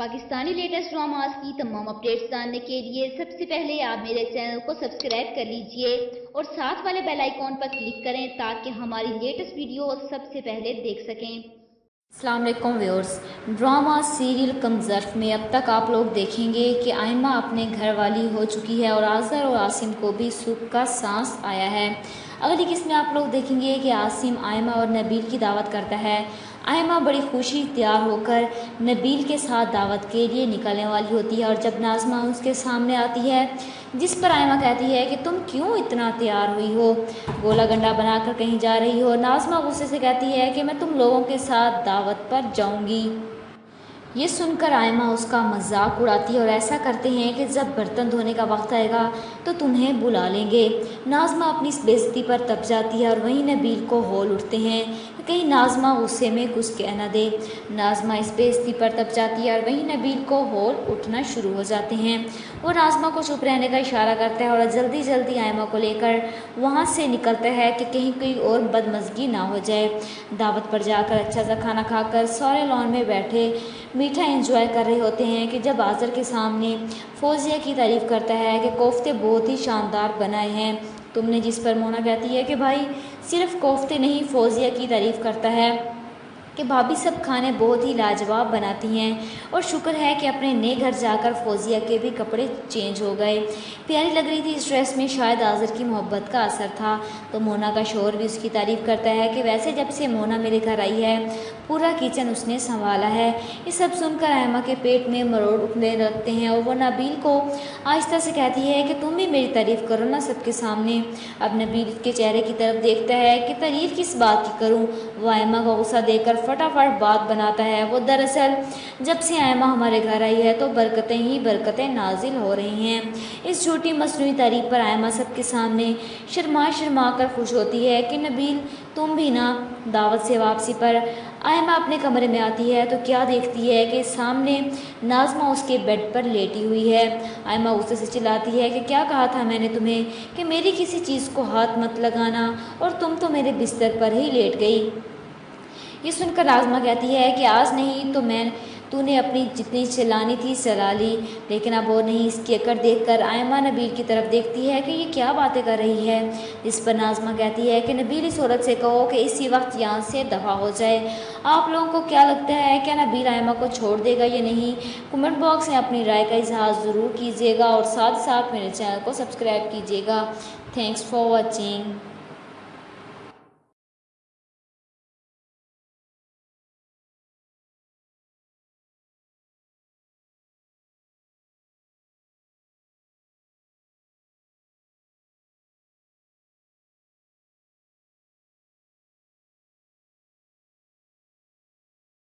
Pakistani latest dramas की तमाम updates जानने के लिए सबसे पहले आप मेरे चैनल को सब्सक्राइब कर लीजिए और साथ वाले बेल आइकॉन पर क्लिक करें ताकि हमारी लेटेस्ट वीडियो सबसे पहले देख सकें। अस्सलाम वालेकुम व्यूअर्स, ड्रामा सीरियल कम ज़र्फ़ में अब तक आप लोग देखेंगे कि आयमा अपने घर वाली हो चुकी है और आज़र और आसिम को भी सुख का सांस आया है। अगली किस्त में आप लोग देखेंगे कि आसिम आयमा और नबील की दावत करता है। आयमा बड़ी खुशी तैयार होकर नबील के साथ दावत के लिए निकलने वाली होती है और जब नाज़मा उसके सामने आती है, जिस पर आयमा कहती है कि तुम क्यों इतना तैयार हुई हो, गोला गंडा बनाकर कहीं जा रही हो। नाज़मा गुस्से से कहती है कि मैं तुम लोगों के साथ दावत पर जाऊंगी। ये सुनकर आयमा उसका मजाक उड़ाती है और ऐसा करते हैं कि जब बर्तन धोने का वक्त आएगा तो तुम्हें बुला लेंगे। नाज़मा अपनी इस बेइज्जती पर तप जाती है और वहीं नबील को हौल उठते हैं कि कहीं नाज़मा गुस्से में कुछ कह न दे। नाज़मा इस बेइज्जती पर तप जाती है और वहीं नबील को हौल उठना शुरू हो जाते हैं। वो नाज़मा को चुप रहने का इशारा करता है और जल्दी जल्दी आयमा को लेकर वहाँ से निकलता है कि कहीं कोई और बदमज़गी ना हो जाए। दावत पर जाकर अच्छा सा खाना खाकर सौरे लॉन में बैठे मीठा एंजॉय कर रहे होते हैं कि जब आज़र के सामने फौजिया की तारीफ़ करता है कि कोफ्ते बहुत ही शानदार बनाए हैं तुमने, जिस पर मोना कहती है कि भाई सिर्फ कोफ्ते नहीं, फौजिया की तारीफ़ करता है कि भाभी सब खाने बहुत ही लाजवाब बनाती हैं और शुक्र है कि अपने नए घर जाकर फौजिया के भी कपड़े चेंज हो गए, प्यारी लग रही थी इस ड्रेस में, शायद आज़र की मोहब्बत का असर था। तो मोना का शौहर भी उसकी तारीफ़ करता है कि वैसे जब से मोना मेरे घर आई है पूरा किचन उसने संभाला है। ये सब सुनकर आयमा के पेट में मरोड़ उठने लगते हैं और वो नबील को आहिस्ता से कहती है कि तुम भी मेरी तारीफ़ करो ना सबके सामने। अब नबील के चेहरे की तरफ देखता है कि तारीफ़ किस बात की करूँ। वो आयमा का गुस्सा देकर फटाफट बात बनाता है। वो दरअसल जब से आयमा हमारे घर आई है तो बरकतें ही बरकतें नाजिल हो रही हैं। इस झूठी मसनूई तारीफ़ पर आयमा सबके सामने शर्मा कर खुश होती है कि नबील तुम भी ना। दावत से वापसी पर आयमा अपने कमरे में आती है तो क्या देखती है कि सामने नाज़मा उसके बेड पर लेटी हुई है। आयमा गुस्से से चिल्लाती है कि क्या कहा था मैंने तुम्हें कि मेरी किसी चीज़ को हाथ मत लगाना, और तुम तो मेरे बिस्तर पर ही लेट गई। ये सुनकर नाज़मा कहती है कि आज नहीं तो तूने अपनी जितनी चलानी थी चला ली, लेकिन अब वो नहीं। इसकी अकड़ देखकर आयमा नबील की तरफ देखती है कि ये क्या बातें कर रही है, जिस पर नाज़मा कहती है कि नबील इस औरत से कहो कि इसी वक्त यहाँ से दफ़ा हो जाए। आप लोगों को क्या लगता है, क्या नबील आयमा को छोड़ देगा या नहीं? कमेंट बॉक्स में अपनी राय का इजहार ज़रूर कीजिएगा और साथ साथ मेरे चैनल को सब्सक्राइब कीजिएगा। Thanks for watching.